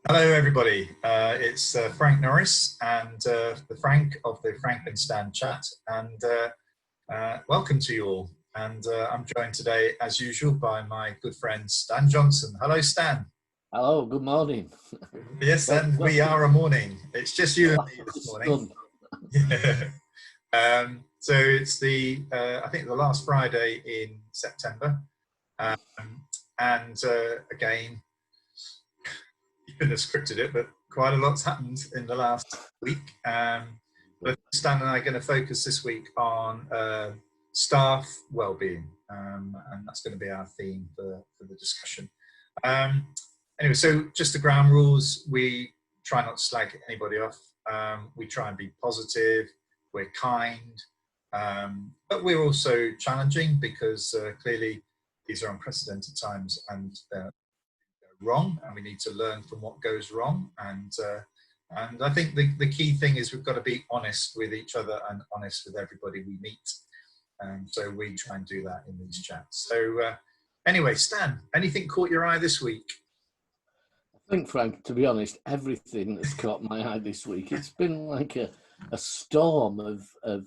Hello, everybody. It's Frank Norris and the Frank of the Frank and Stan Chat, and welcome to you all. And I'm joined today, as usual, by my good friend Stan Johnson. Hello, Stan. Hello, good morning. Yes, and we are a morning. It's just you and me this morning. Yeah. So it's the I think the last Friday in September, and again, you couldn't have scripted it, but quite a lot's happened in the last week. But Stan and I are going to focus this week on staff well-being, and that's going to be our theme for the discussion. Anyway, so just the ground rules: we try not to slag anybody off. We try and be positive. We're kind, but we're also challenging because clearly these are unprecedented times and wrong, and we need to learn from what goes wrong. And I think the key thing is we've got to be honest with each other and honest with everybody we meet. So we try and do that in these chats. So anyway, Stan, anything caught your eye this week? I think, Frank, to be honest, everything has caught my eye this week. It's been like a storm of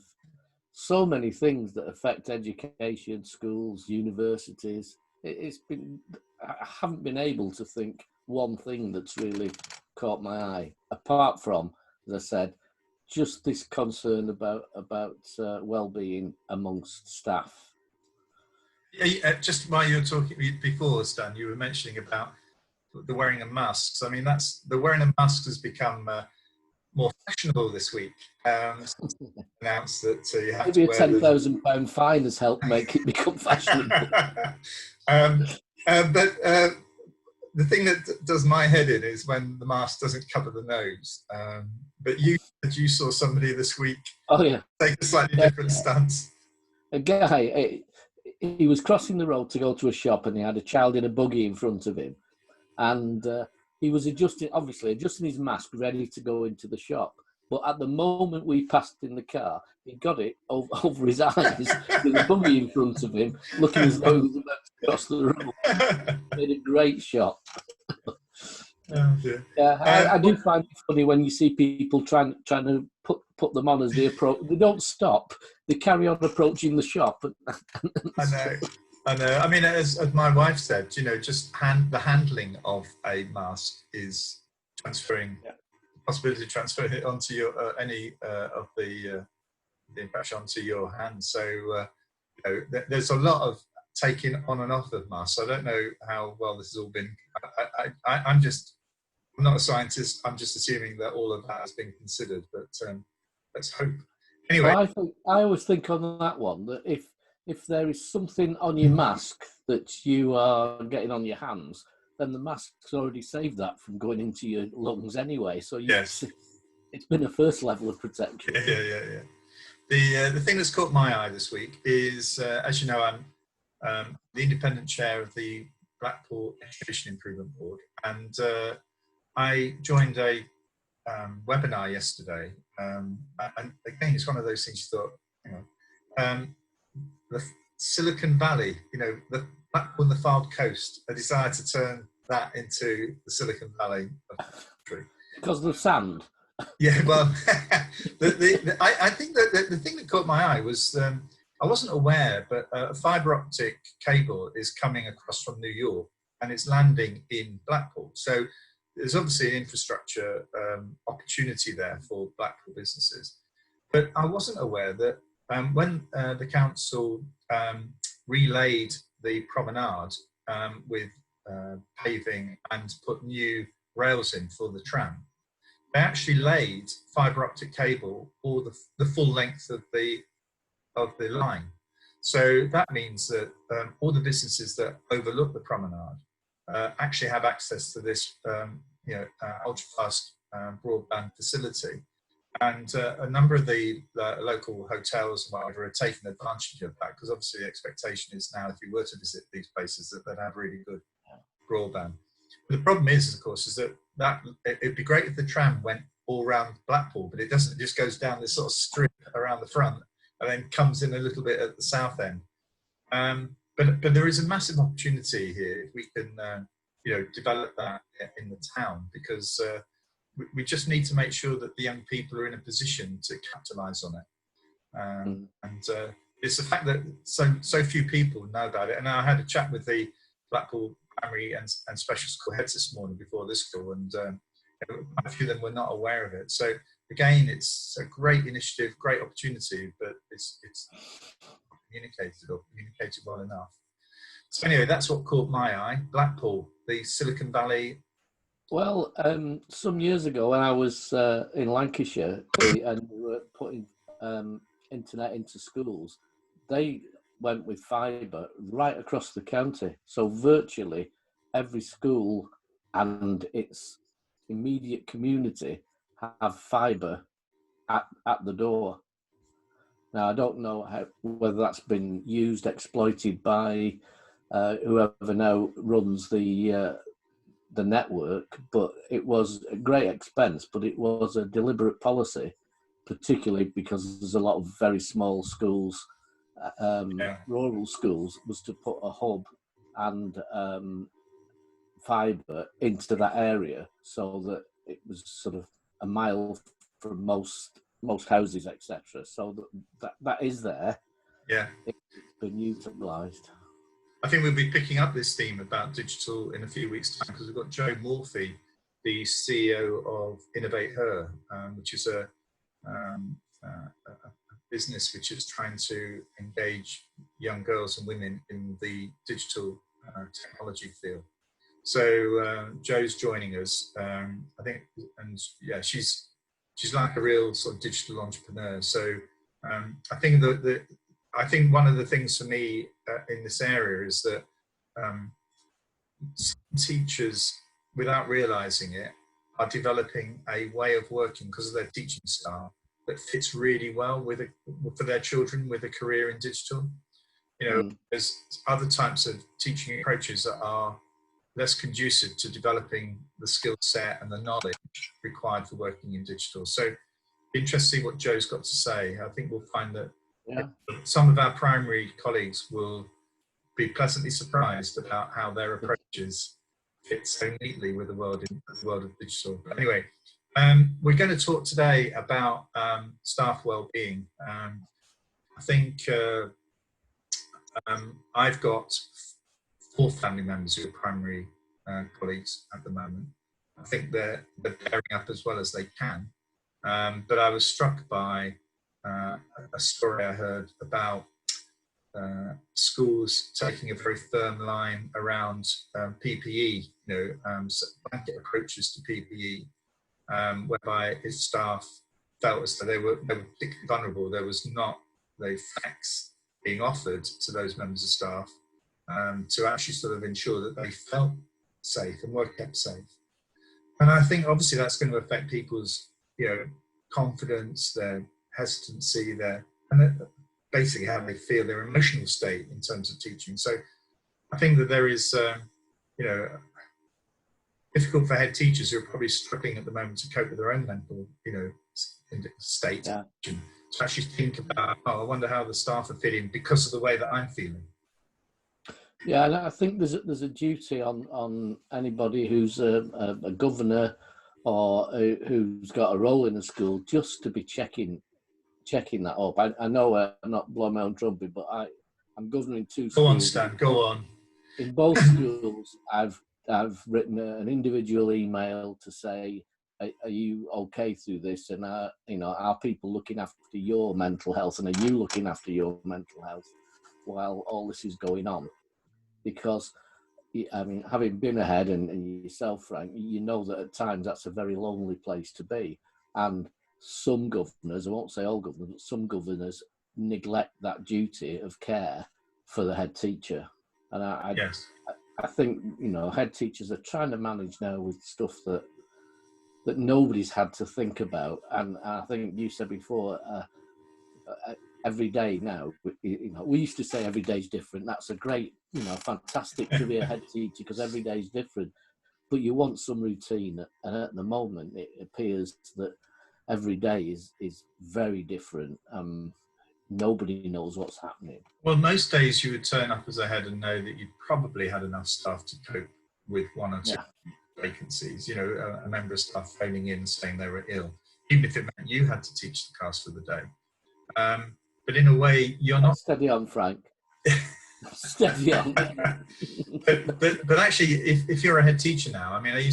so many things that affect education, schools, universities. It's been, I haven't been able to think one thing that's really caught my eye, apart from, as I said, just this concern about well-being amongst staff. Yeah, just while you were talking before, Stan, you were mentioning about the wearing of masks. I mean, the wearing of masks has become more fashionable this week. Announced that you have maybe to a £10,000 fine has helped make it become fashionable. But the thing that does my head in is when the mask doesn't cover the nose. But you saw somebody this week take a slightly different stance. A guy, he was crossing the road to go to a shop, and he had a child in a buggy in front of him, and he was adjusting his mask, ready to go into the shop. But at the moment we passed in the car, he got it over his eyes with a buggy in front of him, looking as though he was about to cross the road. Made a great shot. Oh dear. Yeah, I do find it funny when you see people trying to put them on as they approach. They don't stop; they carry on approaching the shop. I know. I mean, as my wife said, just the handling of a mask is transferring. Yeah. Possibility of transferring it onto your any of the infection onto your hand. So there's a lot of taking on and off of masks. I don't know how well this has all been. I'm not a scientist. I'm just assuming that all of that has been considered. But let's hope. Anyway, well, I always think on that one that if there is something on your mask that you are getting on your hands, then the mask's already saved that from going into your lungs anyway. So yes, it's been a first level of protection. Yeah. The thing that's caught my eye this week is, as you know, I'm the independent chair of the Blackpool Education Improvement Board, and I joined a webinar yesterday. And again, it's one of those things you thought, the Silicon Valley, the Blackpool and the Fylde Coast, they decided to turn that into the Silicon Valley of the country. Because of the sand. Yeah, well, I think that the thing that caught my eye was I wasn't aware, but a fibre optic cable is coming across from New York and it's landing in Blackpool. So there's obviously an infrastructure opportunity there for Blackpool businesses. But I wasn't aware that when the council relayed the promenade with paving and put new rails in for the tram, they actually laid fibre optic cable all the full length of the line. So that means that all the businesses that overlook the promenade actually have access to this ultra fast broadband facility. And a number of the local hotels and whatever are taking advantage of that, because obviously the expectation is now, if you were to visit these places, that they'd have really good broadband. But the problem is, of course, is that it'd be great if the tram went all around Blackpool, but it doesn't. It just goes down this sort of strip around the front and then comes in a little bit at the south end. But there is a massive opportunity here if we can develop that in the town, because we just need to make sure that the young people are in a position to capitalise on it. And it's the fact that so few people know about it. And I had a chat with the Blackpool primary and special school heads this morning before this call, and a few of them were not aware of it. So again, it's a great initiative, great opportunity, but it's communicated well enough. So anyway, that's what caught my eye. Blackpool, the Silicon Valley. Well, some years ago when I was in Lancashire and we were putting internet into schools, they went with fibre right across the county. So virtually every school and its immediate community have fibre at the door. Now, I don't know whether that's been used, exploited by whoever now runs the network, but it was a great expense, but it was a deliberate policy, particularly because there's a lot of very small schools, rural schools, was to put a hub and fibre into that area so that it was sort of a mile from most houses, etc. So that is there. Yeah, it's been utilised. I think we'll be picking up this theme about digital in a few weeks' time, because we've got Joe Morphy, the CEO of Innovate Her, which is a business which is trying to engage young girls and women in the digital technology field. So Joe's joining us, I think, and yeah, she's like a real sort of digital entrepreneur. So I think I think one of the things for me in this area is that some teachers, without realising it, are developing a way of working because of their teaching style that fits really well for their children with a career in digital. There's other types of teaching approaches that are less conducive to developing the skill set and the knowledge required for working in digital. So interesting to see what Joe's got to say. I think we'll find that some of our primary colleagues will be pleasantly surprised about how their approaches fit so neatly with the world of digital. But anyway, we're going to talk today about staff well-being. I think I've got 4 family members who are primary colleagues at the moment. I think they're bearing up as well as they can. But I was struck by a story I heard about schools taking a very firm line around PPE, blanket approaches to PPE, whereby its staff felt as though they were particularly vulnerable. There was not the facts being offered to those members of staff to actually sort of ensure that they felt safe and were kept safe. And I think obviously that's going to affect people's confidence, their hesitancy, and basically how they feel, their emotional state in terms of teaching. So I think that there is, difficult for head teachers who are probably struggling at the moment to cope with their own mental, state, to actually think about, I wonder how the staff are feeling because of the way that I'm feeling. Yeah, and I think there's a duty on anybody who's a governor or who's got a role in a school just to be checking that up. I know I'm not blowing my own trumpet, but I'm governing 2 schools. Go on, Stan, go on. In both schools, I've written an individual email to say, are you okay through this? And are people looking after your mental health, and are you looking after your mental health while all this is going on? Because, I mean, having been ahead and yourself, Frank, you know that at times that's a very lonely place to be. And some governors, I won't say all governors, but some governors neglect that duty of care for the head teacher. And I think, head teachers are trying to manage now with stuff that nobody's had to think about. And I think you said before, every day now, we used to say every day's different. That's a great, fantastic to be a head teacher because every day's different. But you want some routine, and at the moment, it appears that every day is very different. Nobody knows what's happening. Well, most days you would turn up as a head and know that you'd probably had enough staff to cope with one or two Yeah. vacancies, you know, a member of staff phoning in saying they were ill, even if it meant you had to teach the class for the day. But in a way, you're not. Steady on, Frank. Steady on. but actually, if you're a head teacher now, I mean, I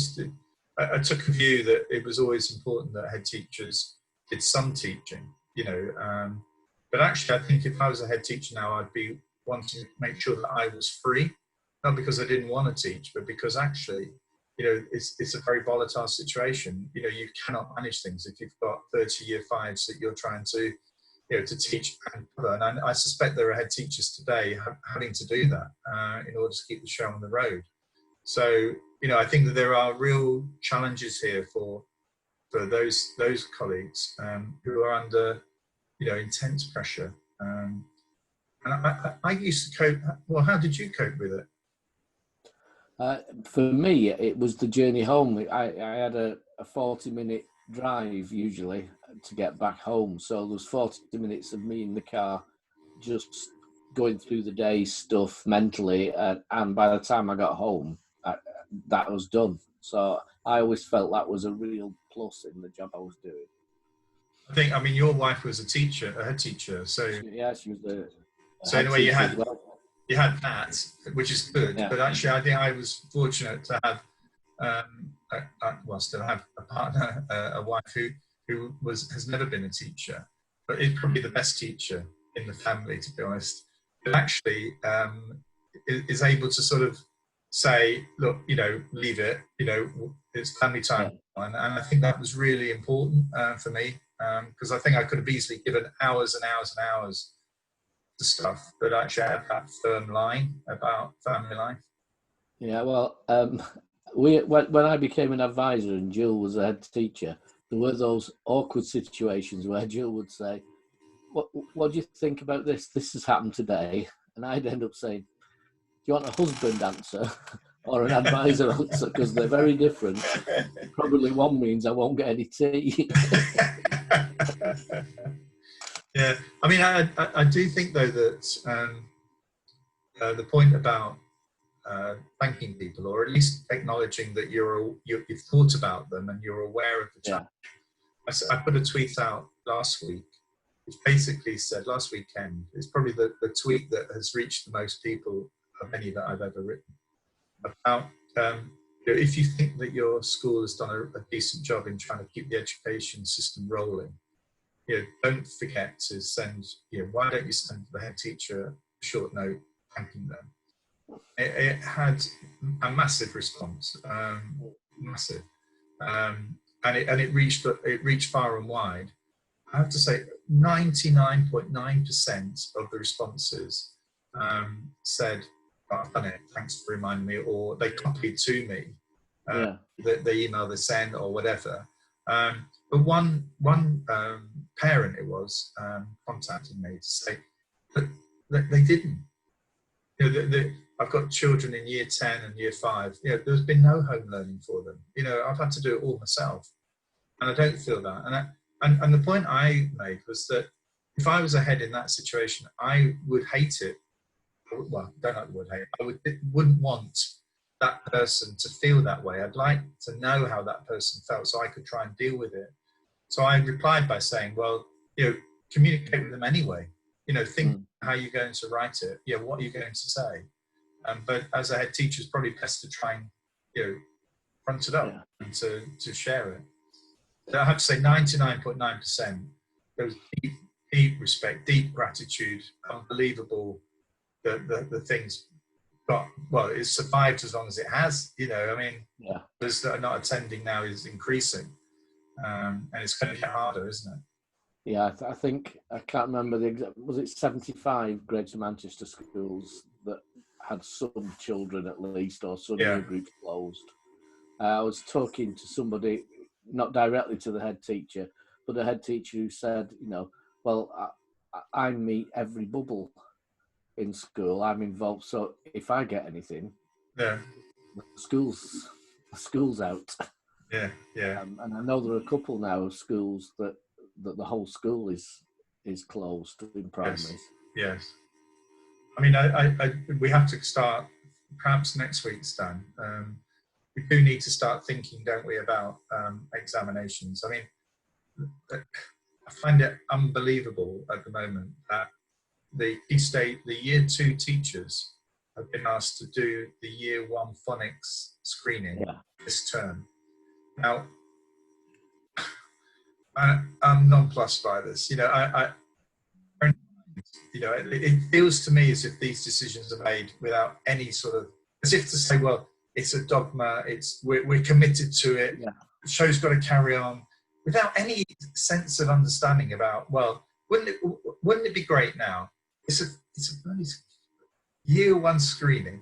took a view that it was always important that head teachers did some teaching, you know. But actually, I think if I was a head teacher now, I'd be wanting to make sure that I was free, not because I didn't want to teach, but because actually, you know, it's a very volatile situation. You know, you cannot manage things if you've got 30 year fives that you're trying to, you know, to teach and cover. And I suspect there are head teachers today having to do that in order to keep the show on the road. So, you know, I think that there are real challenges here for those colleagues who are under, you know, intense pressure. And I used to cope. Well, how did you cope with it? For me, it was the journey home. I had a 40-minute drive usually to get back home. So there was 40 minutes of me in the car just going through the day's stuff mentally. And by the time I got home, that was done. So I always felt that was a real plus in the job I was doing. I mean, your wife was a teacher, a head teacher. So yeah, she was the. So in a way, you had that, which is good. Yeah. But actually, I think I was fortunate to have, still have a partner, a wife who has never been a teacher, but is probably the best teacher in the family, to be honest. But actually, is able to sort of say, look, you know, leave it. You know, it's family time, and I think that was really important for me because I think I could have easily given hours and hours and hours to stuff, but actually I had that firm line about family life. Yeah, well, when I became an advisor and Jill was a head teacher, there were those awkward situations where Jill would say, what do you think about this? This has happened today. And I'd end up saying, do you want a husband answer or an advisor answer? Because they're very different. Probably one means I won't get any tea. Yeah, I mean, I do think though that the point about thanking people, or at least acknowledging that you've thought about them and you're aware of the challenge. I put a tweet out last week, which basically said, last weekend, it's probably the tweet that has reached the most people of any that I've ever written, about if you think that your school has done a decent job in trying to keep the education system rolling, you know, don't forget to send, you know, why don't you send the head teacher a short note thanking them? It had a massive response, massive, and it reached far and wide. I have to say, 99.9% of the responses said, oh, "I've done it. Thanks for reminding me," or they copied to me the email they sent or whatever. But one parent, it was, contacted me to say that they didn't. You know, I've got children in year 10 and year 5. You know, there's been no home learning for them. You know, I've had to do it all myself, and I don't feel that. And the point I made was that if I was a head in that situation, I would hate it. Well, don't like the word hate. I wouldn't want that person to feel that way. I'd like to know how that person felt so I could try and deal with it. So I replied by saying, well, you know, communicate with them anyway. You know, think how you're going to write it. Yeah, what are you going to say? But as a head teacher, it's probably best to try and, you know, front it up and to share it. So I have to say 99.9%, there was deep respect, deep gratitude, unbelievable that the things got, well, it's survived as long as it has, you know. I mean, those that are not attending now is increasing, and it's going to get harder, isn't it? Yeah, I think, I can't remember the exact, was it 75 Greater Manchester schools that had some children at least, or some year groups closed. I was talking to somebody, not directly to the head teacher, but a head teacher who said, you know, well, I meet every bubble in school, I'm involved, so if I get anything, the school's out. Yeah. And I know there are a couple now of schools that the whole school is closed in primaries. Yes. I mean, we have to start perhaps next week, Stan. we do need to start thinking, don't we, about examinations. I mean, I find it unbelievable at the moment that the year 2 teachers have been asked to do the year 1 phonics screening this term. Now, I'm nonplussed by this. It feels to me as if these decisions are made without any sort of, as if to say, well, it's a dogma, we're committed to it, the show's got to carry on, without any sense of understanding about, well, wouldn't it be great now? It's a bloody year 1 screening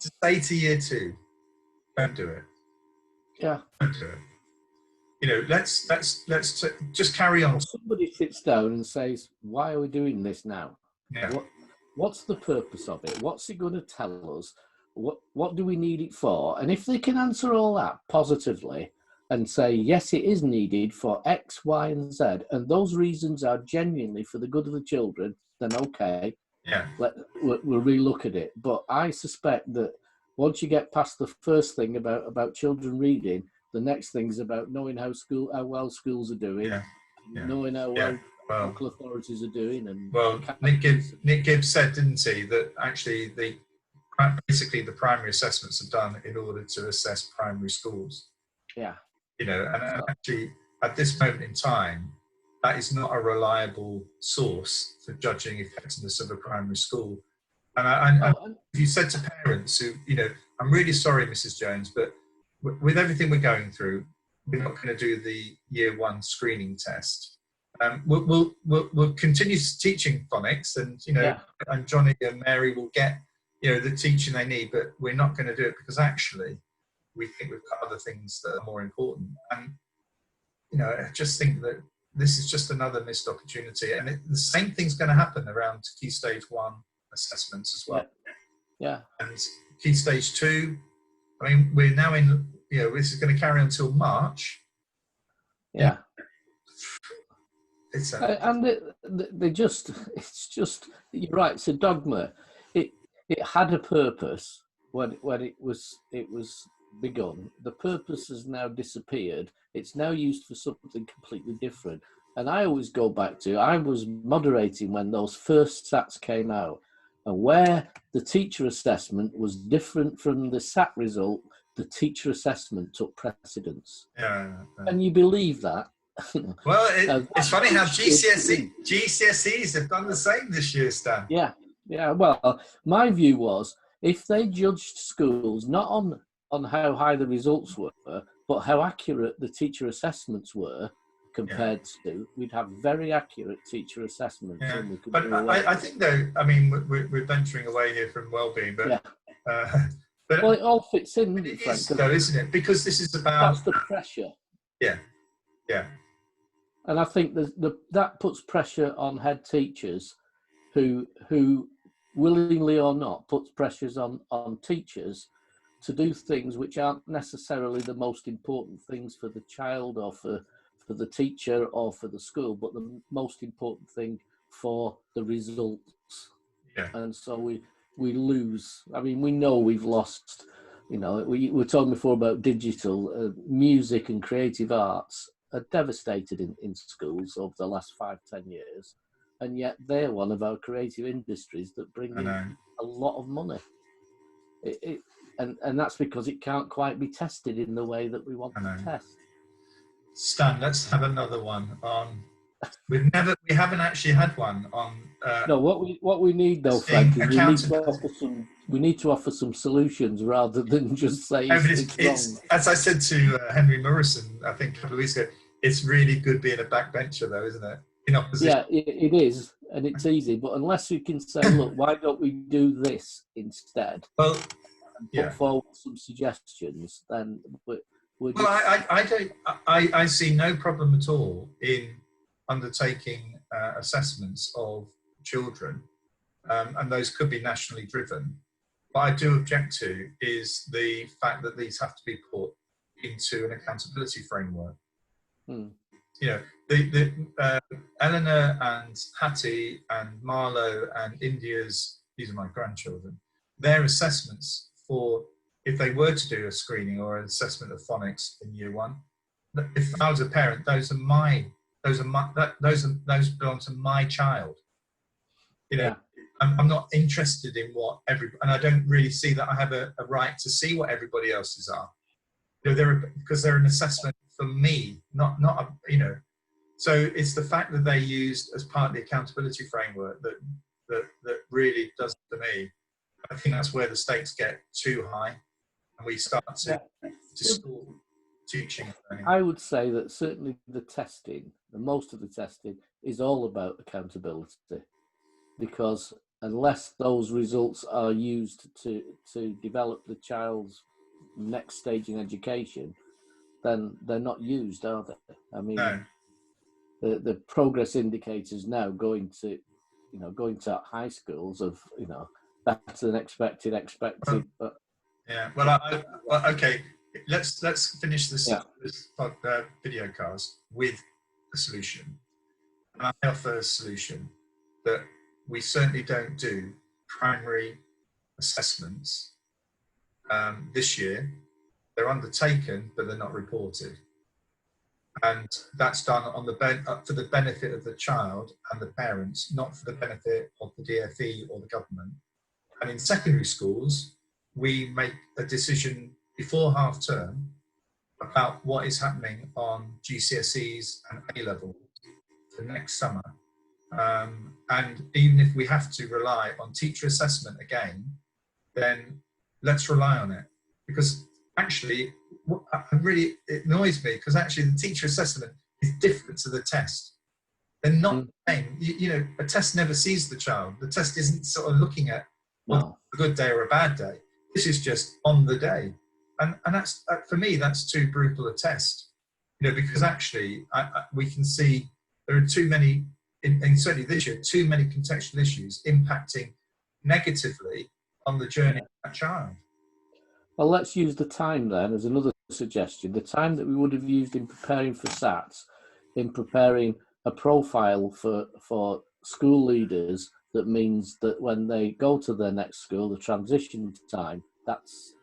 to say to year 2, don't do it. Yeah. Don't do it. Let's just carry on. Somebody sits down and says, why are we doing this now? Yeah. What's the purpose of it? What's it going to tell us? What do we need it for? And if they can answer all that positively and say, yes, it is needed for X, Y, and Z, and those reasons are genuinely for the good of the children, then okay, we'll relook at it. But I suspect that once you get past the first thing about children reading, the next thing is about knowing how well schools are doing, knowing how well local authorities are doing. And Nick Gibbs said, didn't he, that actually basically the primary assessments are done in order to assess primary schools. Yeah. And actually at this moment in time, that is not a reliable source for judging effectiveness of a primary school. And if you said to parents who, I'm really sorry, Mrs. Jones, but with everything we're going through, we're not going to do the year 1 screening test. We'll continue teaching phonics, and and Johnny and Mary will get the teaching they need, but we're not going to do it because actually we think we've got other things that are more important. And I just think that this is just another missed opportunity, and the same thing's going to happen around Key Stage 1 assessments as well. Yeah. And Key Stage 2. I mean, we're now in. This is going to carry on until March. Yeah. It's just, you're right, it's a dogma. It had a purpose when it was begun. The purpose has now disappeared. It's now used for something completely different. And I always go back to, I was moderating when those first SATs came out, and where the teacher assessment was different from the SAT result, the teacher assessment took precedence. Can you believe that? Well, it's funny how GCSEs have done the same this year, Stan. Yeah. Well, my view was, if they judged schools not on how high the results were, but how accurate the teacher assessments were compared to, we'd have very accurate teacher assessments. And but I think, though, I mean, we're venturing away here from wellbeing, but well, it all fits in, Frank, though, isn't it? Because this is about, that's the pressure. Yeah. And I think that puts pressure on head teachers, who willingly or not puts pressures on teachers to do things which aren't necessarily the most important things for the child or for the teacher or for the school, but the most important thing for the results. And so we lose. I mean, we know we've lost. We were talking before about digital music and creative arts are devastated in schools over the last 5-10 years, and yet they're one of our creative industries that bring in a lot of money. And that's because it can't quite be tested in the way that we want to test. Stan, let's have another one on. We haven't actually had one on. No, what we need though, Frank, is we need to offer some solutions rather than just say it's wrong. As I said to Henry Morrison, I think a couple of weeks ago, it's really good being a backbencher, though, isn't it? In opposition. Yeah, it is, and it's easy. But unless we can say, look, why don't we do this instead? Well, and put forward some suggestions, then I see no problem at all in undertaking assessments of children, and those could be nationally driven. What I do object to is the fact that these have to be put into an accountability framework. Eleanor and Hattie and Marlo and India's, these are my grandchildren, their assessments for if they were to do a screening or an assessment of phonics in year 1, if I was a parent, those belong to my child. You know, Yeah. I'm not interested in what and I don't really see that I have a right to see what everybody else's are. You know, because they're an assessment for me, not you know. So it's the fact that they used as part of the accountability framework that really does it for me. I think that's where the stakes get too high, and we start to distort teaching and learning. I would say that certainly the testing, most of the testing, is all about accountability, because unless those results are used to develop the child's next stage in education, then they're not used, are they? I mean, No. the progress indicators now going to high schools of, better than expected, but Yeah. Well, okay. Let's finish this, yeah. this video cast with a solution. And I offer a solution that we certainly don't do primary assessments this year. They're undertaken, but they're not reported. And that's done on for the benefit of the child and the parents, not for the benefit of the DfE or the government. And in secondary schools, we make a decision before half term about what is happening on GCSEs and A-level for next summer. And even if we have to rely on teacher assessment again, then let's rely on it. Because actually, it annoys me, because actually the teacher assessment is different to the test. They're not the same. You know, a test never sees the child. The test isn't sort of looking at a good day or a bad day. This is just on the day. And that's, for me, that's too brutal a test. You know, because actually we can see there are too many, and certainly this year, too many contextual issues impacting negatively on the journey of that child. Well, let's use the time then as another suggestion. The time that we would have used in preparing for SATs, in preparing a profile for school leaders, that means that when they go to their next school, the transition time, that's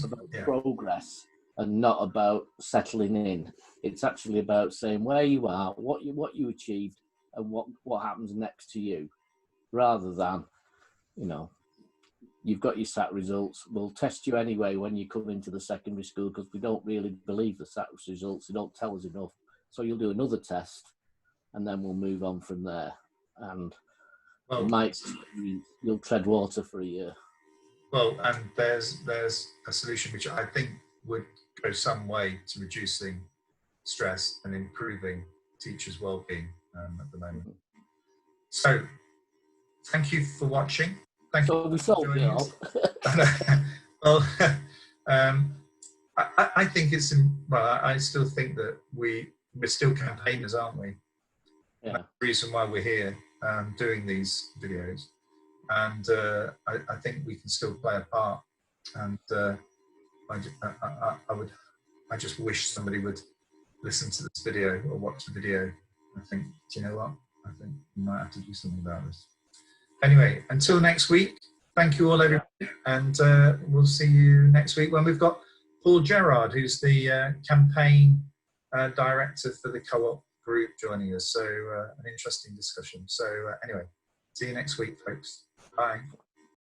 about progress and not about settling in. It's actually about saying where you are, what you achieved, and what happens next to you, rather than, you've got your SAT results, we'll test you anyway when you come into the secondary school, because we don't really believe the SAT results, they don't tell us enough. So you'll do another test, and then we'll move on from there. And you'll tread water for a year. Well, and there's a solution which I think would go some way to reducing stress and improving teachers' well-being at the moment. So, thank you for watching. Thank you for joining us. Well, I think it's, I still think that we're still campaigners, aren't we? Yeah. That's the reason why we're here doing these videos. And I think we can still play a part. And I just wish somebody would listen to this video or watch the video. I think, do you know what? I think we might have to do something about this. Anyway, until next week, thank you all, everybody. And we'll see you next week when we've got Paul Gerard, who's the campaign director for the Co-op group, joining us. So an interesting discussion. So anyway, see you next week, folks. Bye.